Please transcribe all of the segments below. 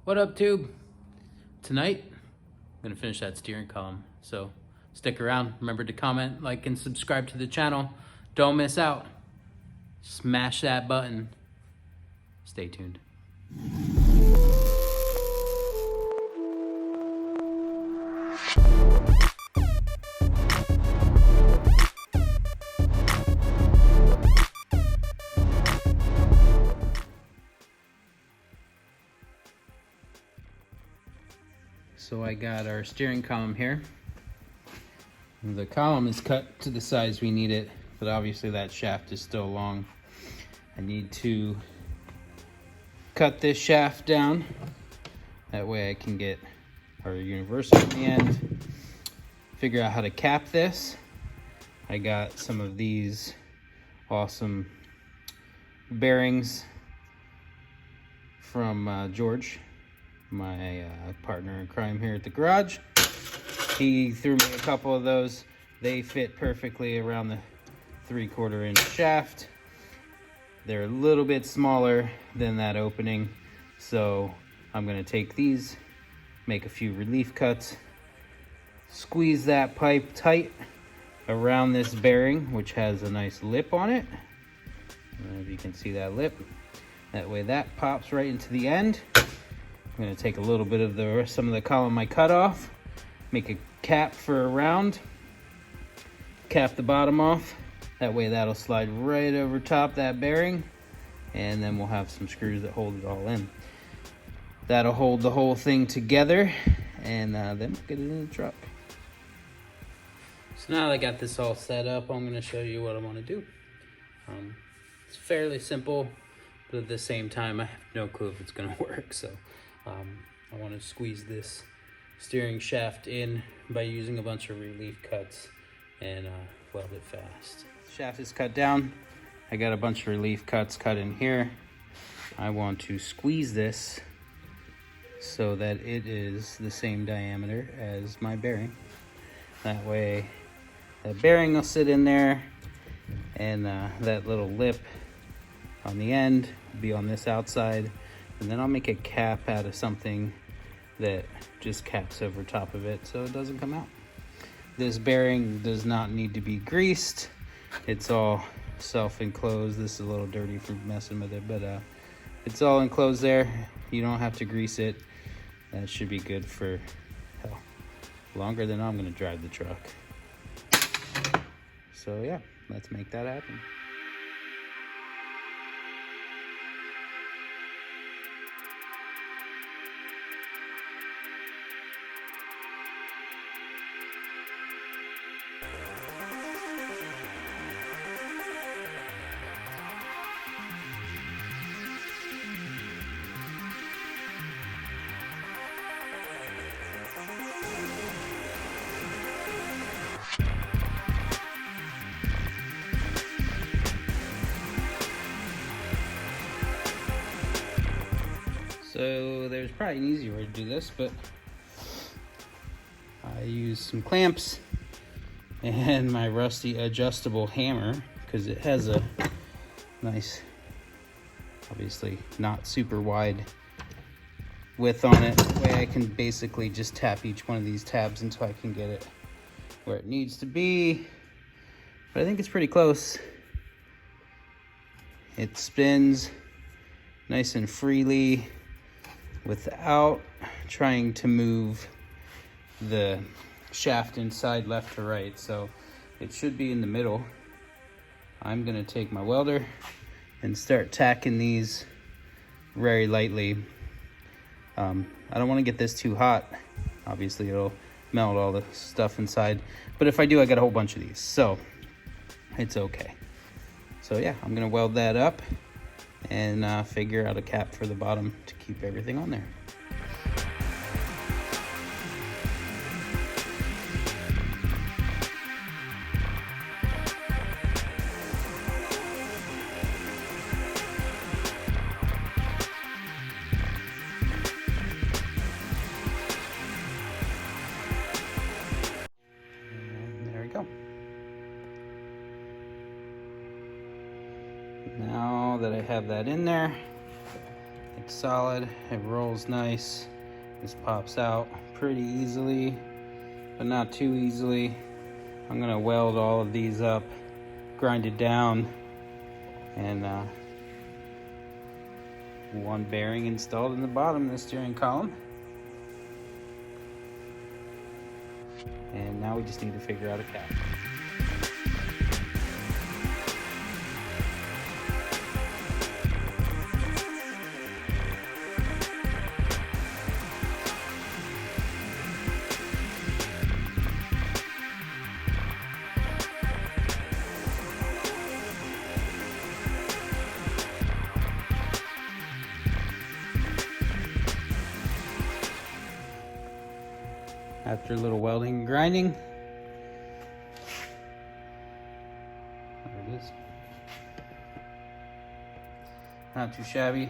What up, Tube? Tonight, I'm gonna finish that steering column. So stick around. Remember to comment, like, and subscribe to the channel. Don't miss out. Smash that button. Stay tuned. So I got our steering column here. The column is cut to the size we need it, but obviously that shaft is still long. I need to cut this shaft down. That way I can get our universal in the end. Figure out how to cap this. I got some of these awesome bearings from George, my partner in crime here at the garage. He threw me a couple of those. They fit perfectly around the 3/4 inch shaft. They're a little bit smaller than that opening, so I'm gonna take these, make a few relief cuts, squeeze that pipe tight around this bearing, which has a nice lip on it. I don't know if you can see that lip. That way that pops right into the end. I'm gonna take a little bit of some of the column I cut off, make a cap for a round, cap the bottom off. That way that'll slide right over top that bearing, and then we'll have some screws that hold it all in. That'll hold the whole thing together, and then we'll get it in the truck. So now that I got this all set up, I'm gonna show you what I wanna do. It's fairly simple, but at the same time, I have no clue if it's gonna work. So I wanna squeeze this steering shaft in by using a bunch of relief cuts and weld it fast. The shaft is cut down. I got a bunch of relief cuts cut in here. I want to squeeze this so that it is the same diameter as my bearing. That way that bearing will sit in there, and that little lip on the end will be on this outside, and then I'll make a cap out of something that just caps over top of it so it doesn't come out. This bearing does not need to be greased. It's all self-enclosed. This is a little dirty from messing with it, but it's all enclosed there. You don't have to grease it. That should be good for, hell, longer than I'm gonna drive the truck. So yeah, let's make that happen. So there's probably an easier way to do this, but I use some clamps and my rusty adjustable hammer because it has a nice, obviously not super wide width on it. That way I can basically just tap each one of these tabs until I can get it where it needs to be. But I think it's pretty close. It spins nice and freely without trying to move the shaft inside left to right. So it should be in the middle. I'm gonna take my welder and start tacking these very lightly. I don't want to get this too hot. Obviously it'll melt all the stuff inside, but if I do, I got a whole bunch of these, so it's okay. So yeah, I'm gonna weld that up and figure out a cap for the bottom to keep everything on there. And there we go. Now that I have that in there, I It's solid, it rolls nice. This pops out pretty easily, but not too easily. I'm gonna weld all of these up, grind it down, and one bearing installed in the bottom of the steering column. And now we just need to figure out a cap. After a little welding and grinding, there it is. Not too shabby.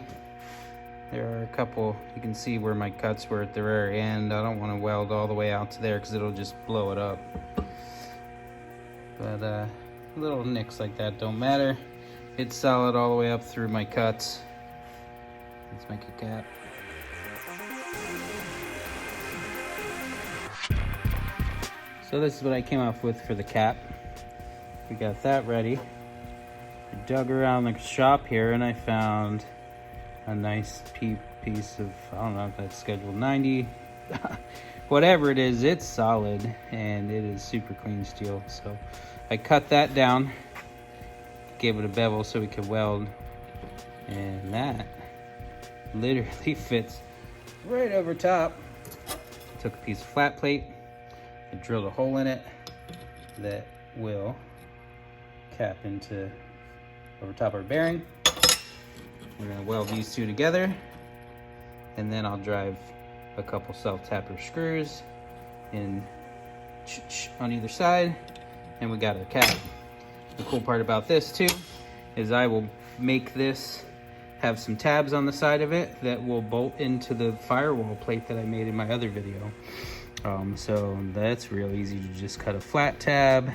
There are a couple, you can see where my cuts were at the very end. I don't want to weld all the way out to there because it'll just blow it up. But little nicks like that don't matter. It's solid all the way up through my cuts. Let's make a cap. So this is what I came up with for the cap. We got that ready. I dug around the shop here and I found a nice piece of, I don't know if that's scheduled 90. Whatever it is, it's solid and it is super clean steel. So I cut that down, gave it a bevel so we could weld, and that literally fits right over top. Took a piece of flat plate, I drilled a hole in it that will cap into over top of our bearing. We're gonna weld these two together, and then I'll drive a couple self-tapper screws in on either side, and we got our cap. The cool part about this too is I will make this have some tabs on the side of it that will bolt into the firewall plate that I made in my other video. So that's real easy to just cut a flat tab,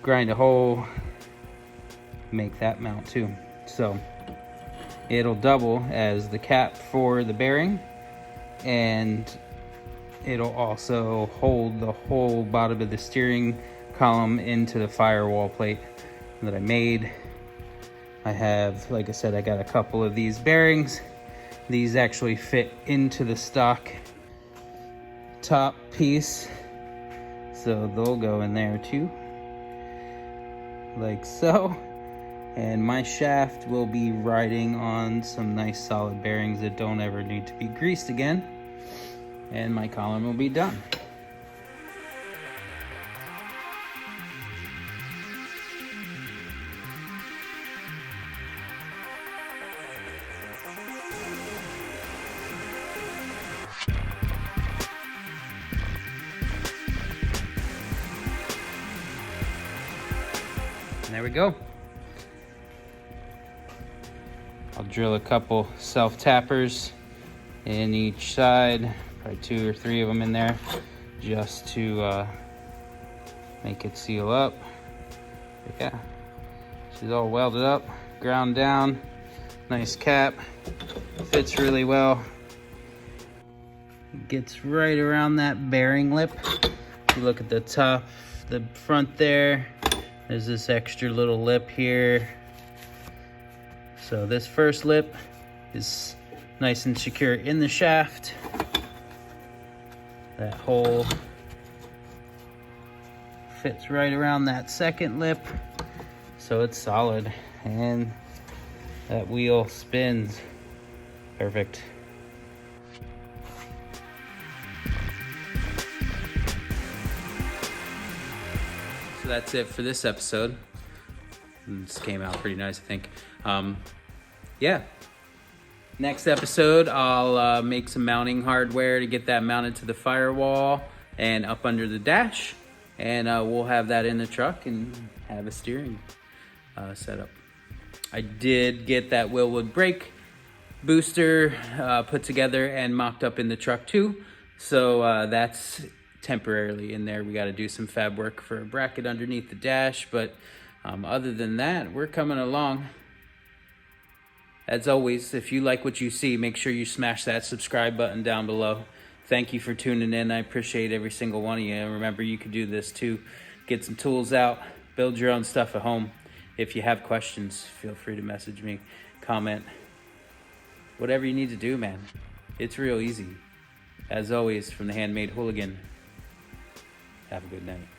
grind a hole, make that mount too. So it'll double as the cap for the bearing, and it'll also hold the whole bottom of the steering column into the firewall plate that I made. I have, like I said, I got a couple of these bearings. These actually fit into the stock top piece, so they'll go in there too, like so. And my shaft will be riding on some nice solid bearings that don't ever need to be greased again, and my column will be done. And there we go. I'll drill a couple self-tappers in each side, probably 2 or 3 of them in there, just to make it seal up. But yeah, she's all welded up, ground down, nice cap, fits really well. Gets right around that bearing lip. If you look at the top, the front there, there's this extra little lip here. So this first lip is nice and secure in the shaft. That hole fits right around that second lip, so it's solid, and that wheel spins perfect. So that's it for this episode. This came out pretty nice, I think. Yeah. Next episode, I'll make some mounting hardware to get that mounted to the firewall and up under the dash. And we'll have that in the truck and have a steering setup. I did get that Willwood brake booster put together and mocked up in the truck too. So that's temporarily in there. We got to do some fab work for a bracket underneath the dash. But other than that, we're coming along. As always, if you like what you see, make sure you smash that subscribe button down below. Thank you for tuning in. I appreciate every single one of you. And remember, you can do this too. Get some tools out, build your own stuff at home. If you have questions, feel free to message me, comment, whatever you need to do, man. It's real easy. As always, from the Handmade Hooligan, have a good night.